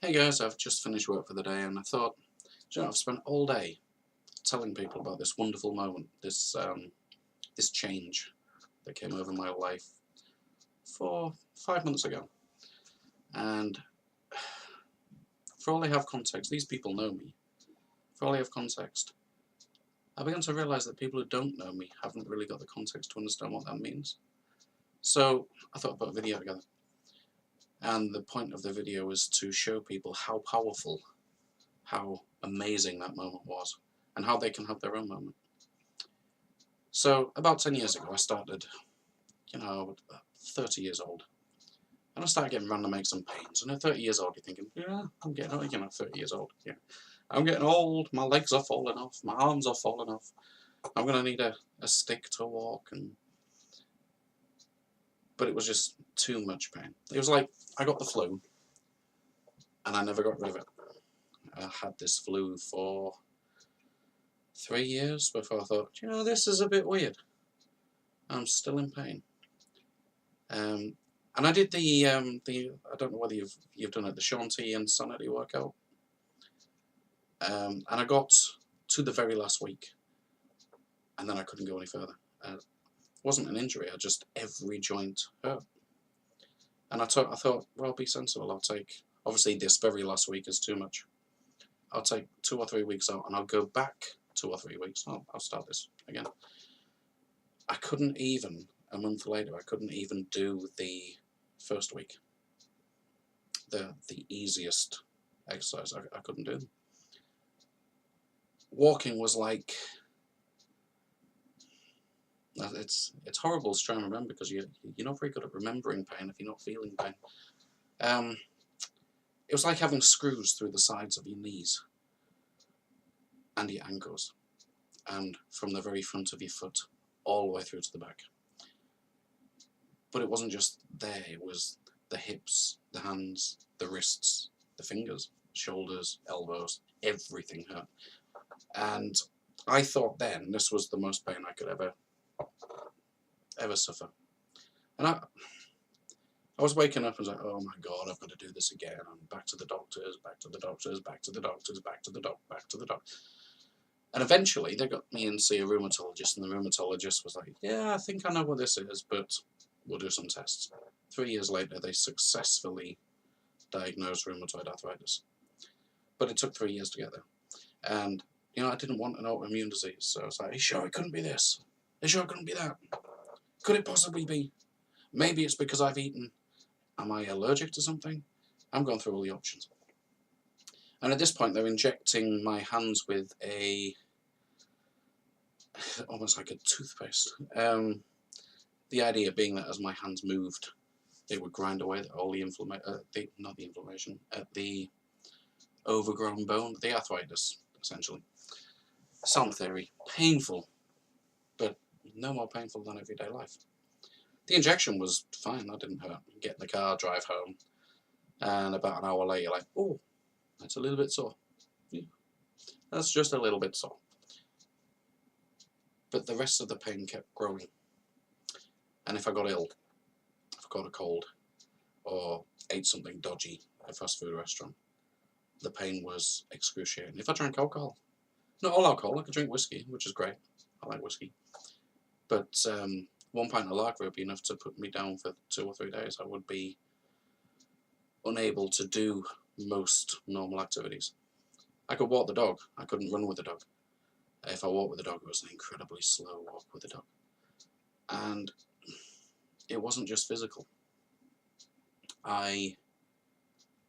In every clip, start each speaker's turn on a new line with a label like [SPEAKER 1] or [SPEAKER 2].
[SPEAKER 1] Hey guys, I've just finished work for the day and I thought, I've spent all day telling people about this wonderful moment, this change that came over my life 5 months ago. And for all they have context, these people know me. For all they have context, I began to realise that people who don't know me haven't really got the context to understand what that means. So I thought I'd put a video together. And the point of the video is to show people how powerful, how amazing that moment was, and how they can have their own moment. So about 10 years ago I started, 30 years old, and I started getting random aches and pains. And at 30 years old you're thinking, yeah, I'm getting old, 30 years old, yeah. I'm getting old, my legs are falling off, my arms are falling off, I'm going to need a stick to walk. But it was just too much pain. It was like I got the flu and I never got rid of it. I had this flu for 3 years before I thought, this is a bit weird. I'm still in pain. And I did the I don't know whether you've done it, the Shaun T Insanity workout. And I got to the very last week, and then I couldn't go any further. It wasn't an injury, every joint hurt. And I thought, well, I'll be sensible. I'll take, obviously this very last week is too much. I'll take 2 or 3 weeks out, and I'll go back 2 or 3 weeks. I'll start this again. I couldn't even, a month later, I couldn't even do the first week. The easiest exercise, I couldn't do them. Walking was like, it's horrible to try and remember because you're not very good at remembering pain if you're not feeling pain. It was like having screws through the sides of your knees and your ankles, and from the very front of your foot all the way through to the back. But it wasn't just there, it was the hips, the hands, the wrists, the fingers, shoulders, elbows, everything hurt. And I thought then this was the most pain I could ever suffer. And I was waking up and was like, oh my God, I've got to do this again. I'm back to the doctors, back to the doctors, back to the doctors, back to the back to the doctor. And eventually they got me in to see a rheumatologist, and the rheumatologist was like, yeah, I think I know what this is, but we'll do some tests. 3 years later, they successfully diagnosed rheumatoid arthritis. But it took 3 years to get there. And, I didn't want an autoimmune disease, so I was like, are you sure it couldn't be this? Are you sure it couldn't be that? Could it possibly be? Maybe it's because I've eaten. Am I allergic to something? I'm going through all the options. And at this point, they're injecting my hands with almost like a toothpaste. The idea being that as my hands moved, it would grind away all the the overgrown bone, the arthritis, essentially. Sound theory, painful, but no more painful than everyday life. The injection was fine, that didn't hurt. Get in the car, drive home, and about an hour later, you're like, oh, that's a little bit sore. Yeah, that's just a little bit sore. But the rest of the pain kept growing. And if I got ill, if I got a cold, or ate something dodgy at a fast food restaurant, the pain was excruciating. If I drank alcohol, not all alcohol, I could drink whiskey, which is great. I like whiskey. But 1 pint of lager would be enough to put me down for 2 or 3 days. I would be unable to do most normal activities. I could walk the dog. I couldn't run with the dog. If I walked with the dog, it was an incredibly slow walk with the dog. And it wasn't just physical. I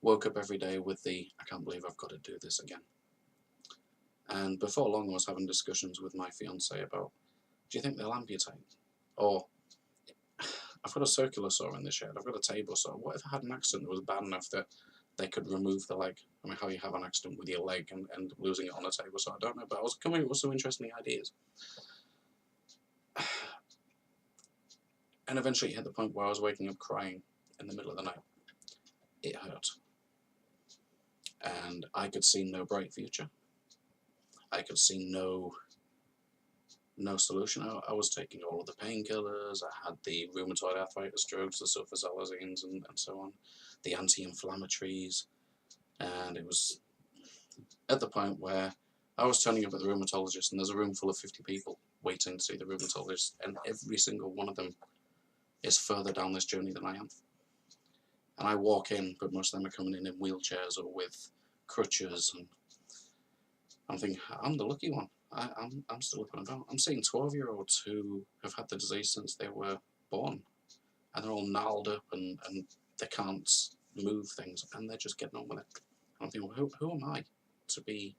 [SPEAKER 1] woke up every day with I can't believe I've got to do this again. And before long I was having discussions with my fiancée about, do you think they'll amputate? Or, I've got a circular saw in the shed, I've got a table saw. What if I had an accident that was bad enough that they could remove the leg? I mean, how you have an accident with your leg and end up losing it on a table saw, I don't know. But I was coming up with some interesting ideas. And eventually it hit the point where I was waking up crying in the middle of the night. It hurt. And I could see no bright future. I could see no solution. I was taking all of the painkillers, I had the rheumatoid arthritis drugs, the sulfasalazines and so on, the anti-inflammatories, And it was at the point where I was turning up at the rheumatologist, and there's a room full of 50 people waiting to see the rheumatologist, and every single one of them is further down this journey than I am. And I walk in, but most of them are coming in wheelchairs or with crutches, and I'm thinking, I'm the lucky one. I'm still up and about. I'm seeing 12-year-olds who have had the disease since they were born, and they're all gnarled up, and they can't move things, and they're just getting on with it. And I'm thinking, well, who am I to be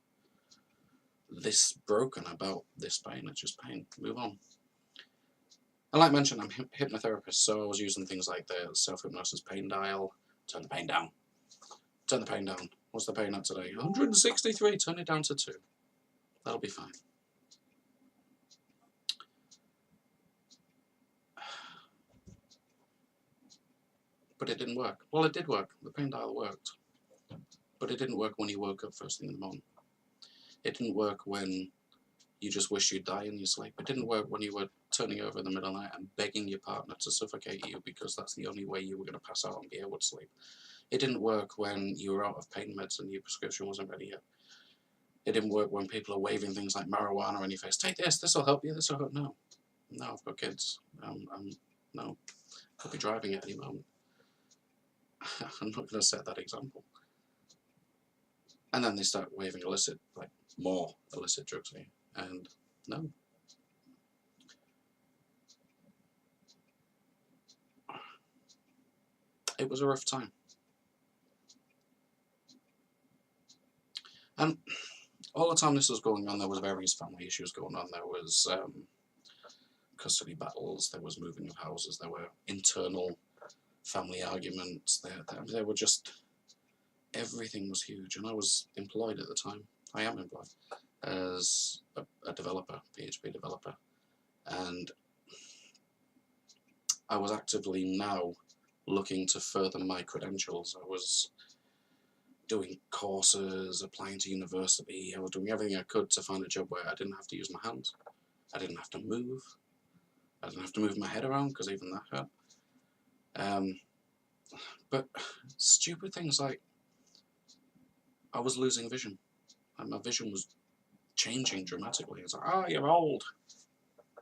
[SPEAKER 1] this broken about this pain? It's just pain. Move on. And like mentioned, I'm a hypnotherapist, so I was using things like the self-hypnosis pain dial. Turn the pain down. Turn the pain down. What's the pain at today? 163. Turn it down to 2. That'll be fine. But it didn't work. Well, it did work. The pain dial worked. But it didn't work when you woke up first thing in the morning. It didn't work when you just wished you'd die in your sleep. It didn't work when you were turning over in the middle of the night and begging your partner to suffocate you because that's the only way you were going to pass out and be able to sleep. It didn't work when you were out of pain meds and your prescription wasn't ready yet. It didn't work when people are waving things like marijuana in your face. Take this, this will help you, this will help. No, I've got kids. No, I'll be driving at any moment. I'm not going to set that example. And then they start waving illicit, like more illicit drugs at you. And no. It was a rough time. And all the time this was going on, there was various family issues going on. There was custody battles, there was moving of houses, there were internal family arguments, there were just, everything was huge. And I was employed at the time, I am employed, as a developer, PHP developer. And I was actively now looking to further my credentials. I was doing courses, applying to university. I was doing everything I could to find a job where I didn't have to use my hands. I didn't have to move. I didn't have to move my head around, because even that hurt. But stupid things like, I was losing vision. And my vision was changing dramatically. It's like, oh, you're old.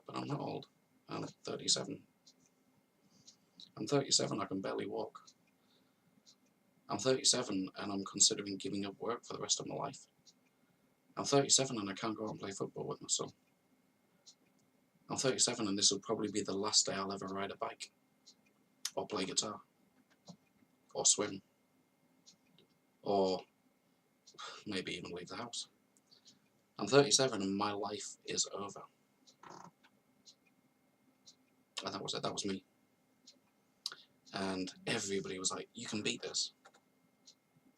[SPEAKER 1] But I'm not old. I'm 37. I'm 37, I can barely walk. I'm 37 and I'm considering giving up work for the rest of my life. I'm 37 and I can't go out and play football with my son. I'm 37 and this will probably be the last day I'll ever ride a bike, or play guitar, or swim, or maybe even leave the house. I'm 37 and my life is over. And that was it, that was me. And everybody was like, you can beat this.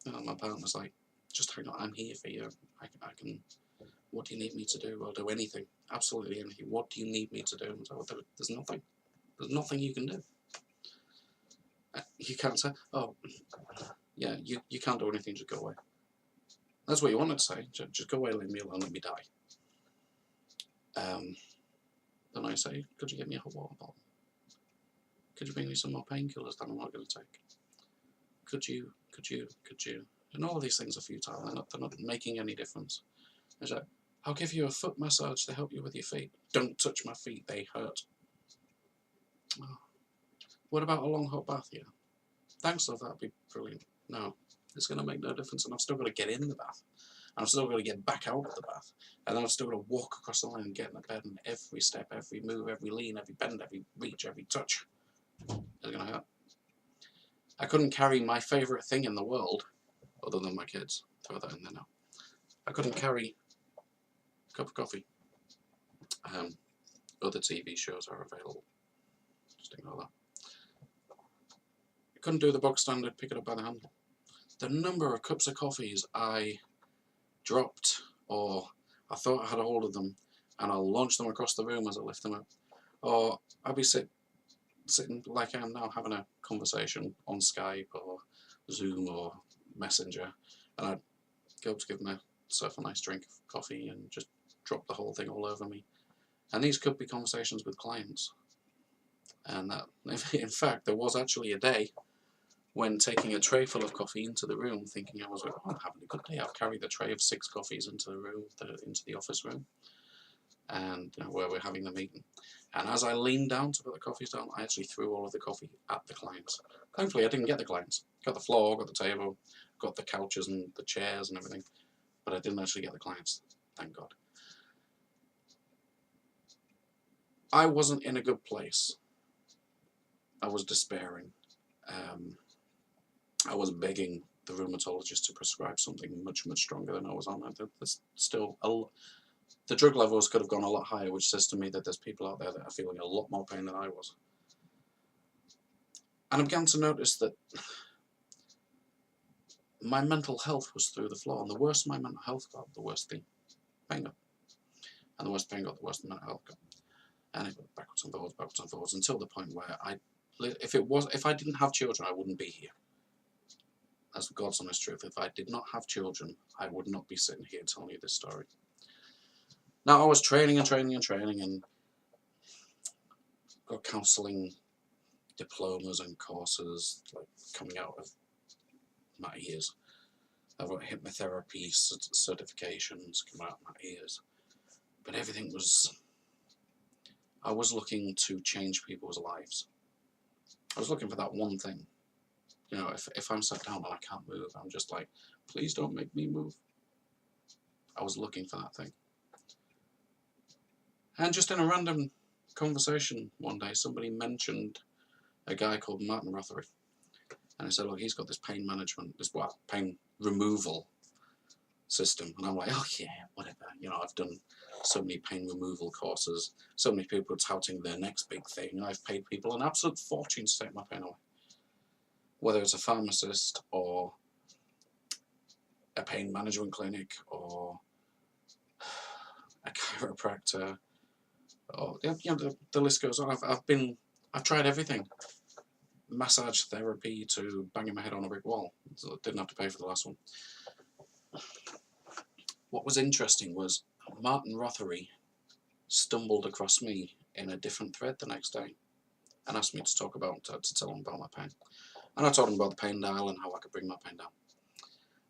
[SPEAKER 1] And my partner's like, just hang on, I'm here for you. I can, what do you need me to do? I'll do anything, absolutely anything. What do you need me to do? And so, there's nothing. There's nothing you can do. You can't say, oh, yeah, you can't do anything, just go away. That's what you wanted to say, just go away, leave me alone, let me die. Then I say, could you get me a hot water bottle? Could you bring me some more painkillers that I'm not going to take? Could you? And all of these things are futile. They're not making any difference. It's like, I'll give you a foot massage to help you with your feet. Don't touch my feet, they hurt. Oh. What about a long hot bath? Yeah. Thanks, love, that'd be brilliant. No, it's going to make no difference. And I've still got to get in the bath. And I've still got to get back out of the bath. And then I've still got to walk across the line and get in the bed. And every step, every move, every lean, every bend, every reach, every touch is going to hurt. I couldn't carry my favourite thing in the world, other than my kids. Throw that in there now. I couldn't carry a cup of coffee. Other TV shows are available. Just ignore that. I couldn't do the bog standard, pick it up by the handle. The number of cups of coffees I dropped, or I thought I had a hold of them, and I'll launch them across the room as I lift them up. Or I'll be sitting like I am now, having a conversation on Skype or Zoom or Messenger, and I'd go up to give myself a nice drink of coffee and just drop the whole thing all over me. And these could be conversations with clients. And that, in fact, there was actually a day when taking a tray full of coffee into the room, thinking I was like, oh, I'm having a good day. I've carried the tray of 6 coffees into the room, into the office room, and where we're having the meeting. And as I leaned down to put the coffees down, I actually threw all of the coffee at the clients. Thankfully, I didn't get the clients. Got the floor, got the table, got the couches and the chairs and everything, but I didn't actually get the clients. Thank God. I wasn't in a good place. I was despairing. I was begging the rheumatologist to prescribe something much, much stronger than I was on. There's still the drug levels could have gone a lot higher, which says to me that there's people out there that are feeling a lot more pain than I was. And I began to notice that my mental health was through the floor, and the worse my mental health got, the worse the pain got. And the worse the pain got, the worse the mental health got. And it went backwards and forwards, until the point where if I didn't have children, I wouldn't be here. That's God's honest truth. If I did not have children, I would not be sitting here telling you this story. Now, I was training and got counselling diplomas and courses like coming out of my ears. I've got hypnotherapy certifications coming out of my ears. But everything was... I was looking to change people's lives. I was looking for that one thing. You know, if I'm sat down and I can't move, I'm just like, please don't make me move. I was looking for that thing. And just in a random conversation one day, somebody mentioned a guy called Martin Rothery. And I said, look, he's got this pain management, pain removal system. And I'm like, oh yeah, whatever. You know, I've done so many pain removal courses, so many people touting their next big thing. I've paid people an absolute fortune to take my pain away. Whether it's a pharmacist or a pain management clinic or a chiropractor, or you know, the list goes on. I've tried everything. Massage therapy to banging my head on a brick wall. So I didn't have to pay for the last one. What was interesting was Martin Rothery stumbled across me in a different thread the next day and asked me to tell him about my pain. And I told him about the pain dial and how I could bring my pain down.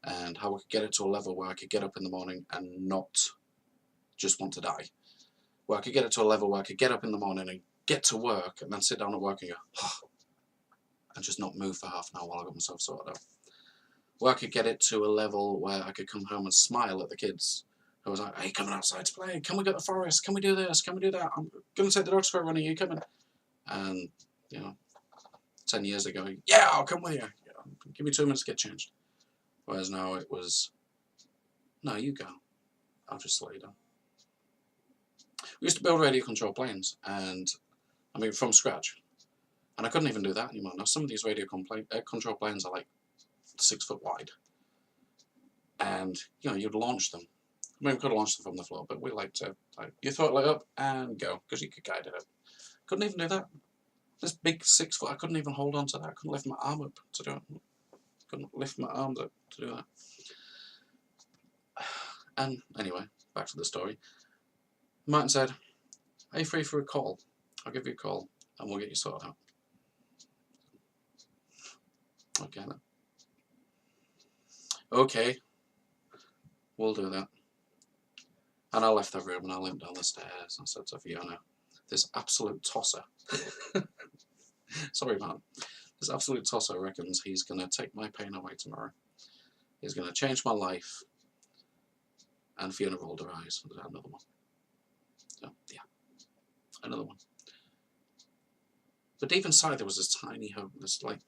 [SPEAKER 1] And how I could get it to a level where I could get up in the morning and not just want to die. Where I could get it to a level where I could get up in the morning and get to work and then sit down at work and go, oh, and just not move for half an hour while I got myself sorted out. Where I could get it to a level where I could come home and smile at the kids. I was like, hey, coming outside to play. Can we go to the forest? Can we do this? Can we do that? I'm going to take the dogs for a run. Are you coming? And, you know, 10 years ago, yeah, I'll come with you. Give me 2 minutes to get changed. Whereas now it was, no, you go. I'll just slow you down. We used to build radio control planes, and I mean, from scratch. And I couldn't even do that anymore. Now, some of these radio control planes are like 6 foot wide. And, you know, you'd launch them. I mean, we could have launched them from the floor, but we like to, you throw it up and go, because you could guide it up. Couldn't even do that. This big 6 foot, I couldn't even hold on to that. I couldn't lift my arm up to do it. Couldn't lift my arms up to do that. And anyway, back to the story. Martin said, are you free for a call? I'll give you a call and we'll get you sorted out. Okay then. Okay, we'll do that. And I left the room and I limped down the stairs and said to Fiona, this absolute tosser, sorry man, this absolute tosser reckons he's going to take my pain away tomorrow. He's going to change my life. And Fiona rolled her eyes. Another one. So, yeah, another one. But deep inside there was this tiny hope, this like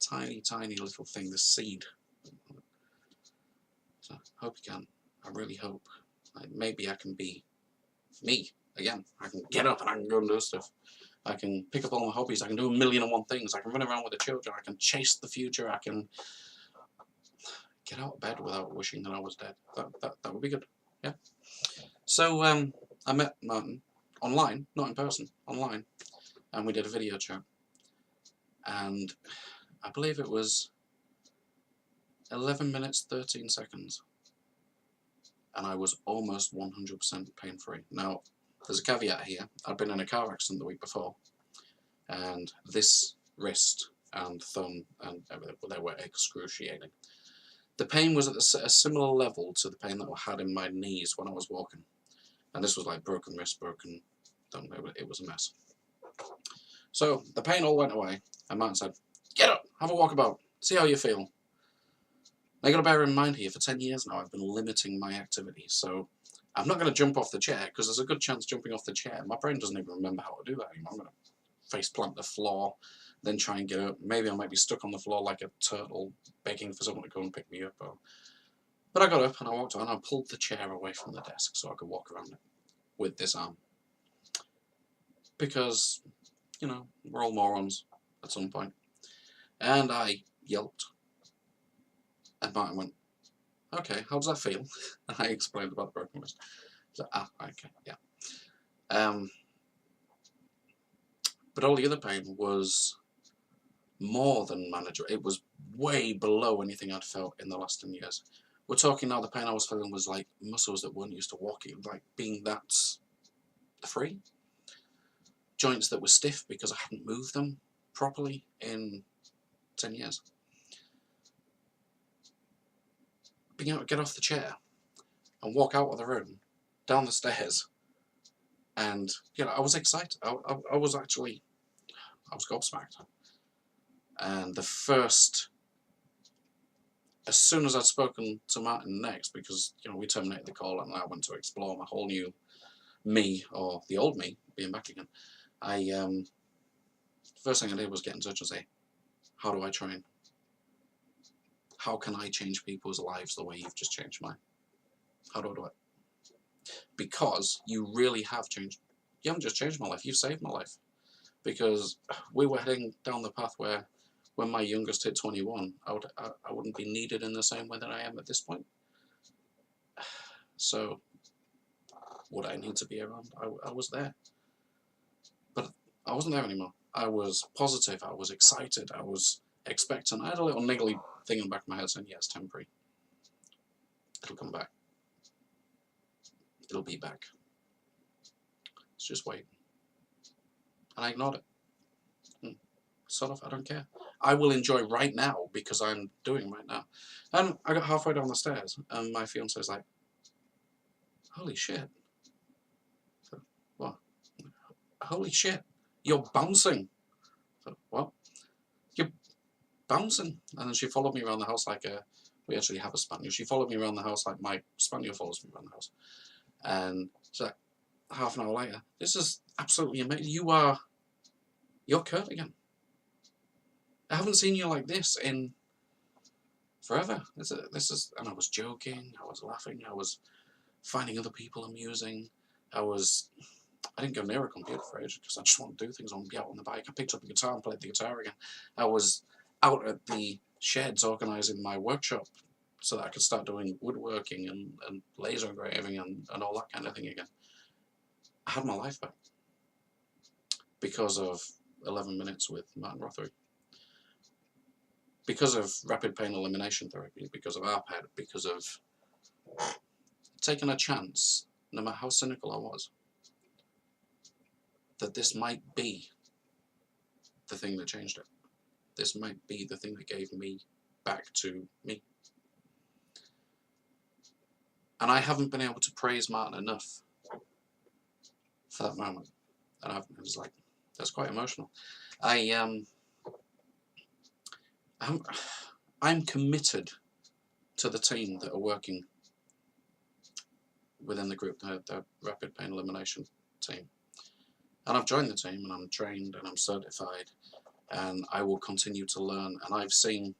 [SPEAKER 1] tiny little thing, this seed. So I hope you can. I really hope. Like, maybe I can be me again. I can get up and I can go and do stuff. I can pick up all my hobbies. I can do 1,000,001 things. I can run around with the children. I can chase the future. I can get out of bed without wishing that I was dead. That would be good. Yeah. So I met Martin online, not in person, online, and we did a video chat. And I believe it was 11 minutes 13 seconds. And I was almost 100% pain-free. Now, there's a caveat here. I'd been in a car accident the week before, and this wrist and thumb and everything, but they were excruciating. The pain was at a similar level to the pain that I had in my knees when I was walking. And this was like broken wrist, broken thumb. It was a mess. So the pain all went away, and Martin said, "Get up, have a walk about, see how you feel." Now you got to bear in mind here, for 10 years now, I've been limiting my activity. So I'm not going to jump off the chair, because there's a good chance jumping off the chair, my brain doesn't even remember how to do that anymore. I'm going to face plant the floor, then try and get up. Maybe I might be stuck on the floor like a turtle, begging for someone to go and pick me up. But I got up and I walked on and I pulled the chair away from the desk so I could walk around it with this arm. Because, you know, we're all morons at some point. And I yelped. And Martin went, "Okay, how does that feel?" And I explained about the broken wrist. So, okay, yeah. But all the other pain was more than manageable. It was way below anything I'd felt in the last 10 years. We're talking now, the pain I was feeling was like muscles that weren't used to walking, like being that free. Joints that were stiff because I hadn't moved them properly in 10 years. Being able to get off the chair and walk out of the room, down the stairs, and, you know, I was excited. I was gobsmacked. And as soon as I'd spoken to Martin next, because, you know, we terminated the call and I went to explore my whole new me, or the old me, being back again, first thing I did was get in touch and say, how do I train? How can I change people's lives the way you've just changed mine? How do I do it? Because you really have changed. You haven't just changed my life, you've saved my life. Because we were heading down the path where, when my youngest hit 21, I wouldn't be needed in the same way that I am at this point. So, would I need to be around? I was there. But I wasn't there anymore. I was positive, I was excited, I was expectant. I had a little niggly thing in the back of my head saying, yeah, it's temporary. It'll come back. It'll be back. Let's just wait. And I ignored it. Sort of, I don't care. I will enjoy right now because I'm doing right now. And I got halfway down the stairs and my fiance's like, holy shit. So, what? Holy shit, you're bouncing. So, what? You're bouncing. And then she followed me around the house like we actually have a spaniel. She followed me around the house like my spaniel follows me around the house. And so like, half an hour later, this is absolutely amazing. You're Kurt again. I haven't seen you like this in forever. This is, and I was joking, I was laughing, I was finding other people amusing. I didn't go near a computer for ages because I just want to do things. I want to be out on the bike. I picked up a guitar and played the guitar again. I was out at the sheds organising my workshop so that I could start doing woodworking and laser engraving and all that kind of thing again. I had my life back because of 11 minutes with Martin Rothery. Because of rapid pain elimination therapy, because of RPAD, because of taking a chance, no matter how cynical I was, that this might be the thing that changed it. This might be the thing that gave me back to me. And I haven't been able to praise Martin enough for that moment. And it was like, that's quite emotional. I'm committed to the team that are working within the group, the Rapid Pain Elimination team. And I've joined the team and I'm trained and I'm certified and I will continue to learn. And I've seen,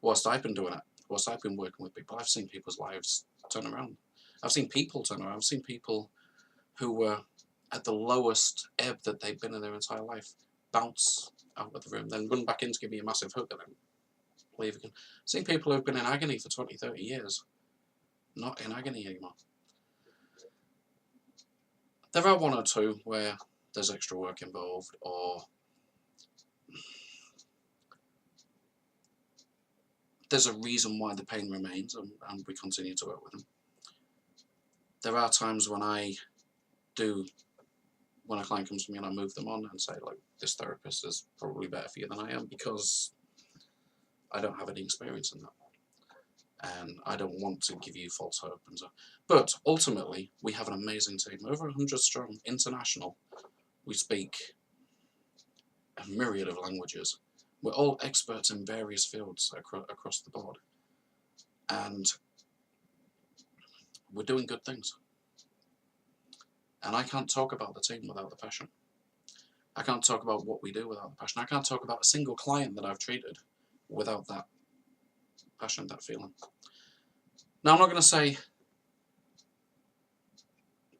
[SPEAKER 1] whilst I've been doing it, whilst I've been working with people, I've seen people's lives turn around. I've seen people turn around. I've seen people who were at the lowest ebb that they've been in their entire life bounce out of the room, then run back in to give me a massive hug and then leave again. I've seen people who've been in agony for 20, 30 years, not in agony anymore. There are one or two where there's extra work involved, or there's a reason why the pain remains and we continue to work with them. There are times when when a client comes to me and I move them on and say, like, this therapist is probably better for you than I am because I don't have any experience in that. And I don't want to give you false hope. And so, but ultimately, we have an amazing team, over 100 strong, international. We speak a myriad of languages. We're all experts in various fields across the board. And we're doing good things. And I can't talk about the team without the passion. I can't talk about what we do without the passion. I can't talk about a single client that I've treated without that passion, that feeling. Now, I'm not going to say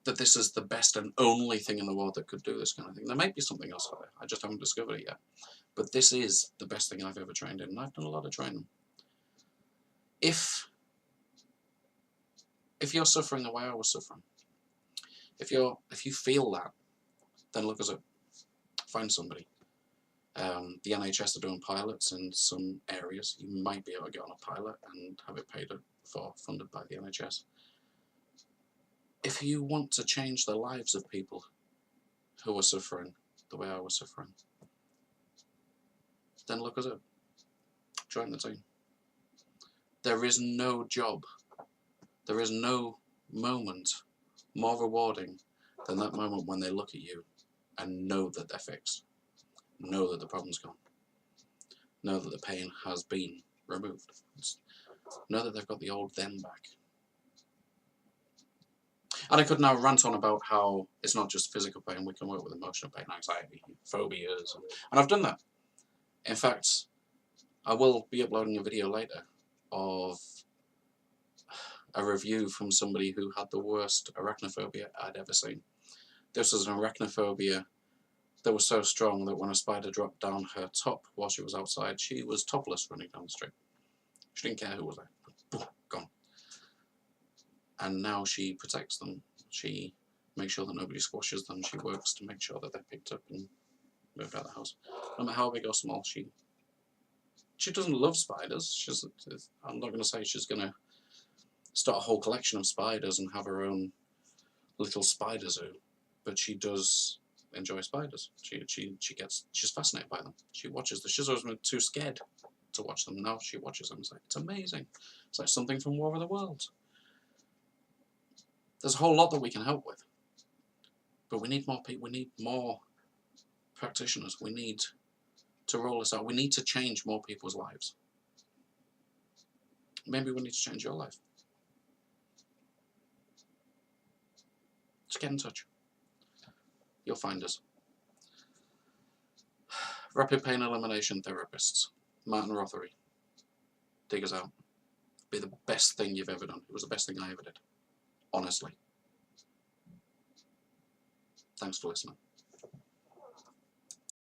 [SPEAKER 1] that this is the best and only thing in the world that could do this kind of thing. There might be something else out there. I just haven't discovered it yet. But this is the best thing I've ever trained in, and I've done a lot of training. If you're suffering the way I was suffering, if you feel that, then look us up. Find somebody. The NHS are doing pilots in some areas. You might be able to get on a pilot and have it paid for, funded by the NHS. If you want to change the lives of people who are suffering the way I was suffering, then look us up. Join the team. There is no job, there is no moment more rewarding than that moment when they look at you and know that they're fixed, know that the problem's gone, know that the pain has been removed, know that they've got the old them back. And I could now rant on about how it's not just physical pain, we can work with emotional pain, anxiety, phobias, and I've done that. In fact, I will be uploading a video later of a review from somebody who had the worst arachnophobia I'd ever seen. This was an arachnophobia that was so strong that when a spider dropped down her top while she was outside, she was topless running down the street. She didn't care who was there. Boom, gone. And now she protects them. She makes sure that nobody squashes them. She works to make sure that they're picked up and moved out of the house. No matter how big or small, she doesn't love spiders. I'm not going to say she's going to start a whole collection of spiders and have her own little spider zoo, but she does enjoy spiders. She's fascinated by them. She watches them. She's always been too scared to watch them. Now she watches them. It's amazing. It's like something from War of the Worlds. There's a whole lot that we can help with, but we need more people. We need more practitioners. We need to roll this out. We need to change more people's lives. Maybe we need to change your life. Just get in touch. You'll find us. Rapid Pain Elimination Therapists. Martin Rothery. Dig us out. Be the best thing you've ever done. It was the best thing I ever did. Honestly. Thanks for listening.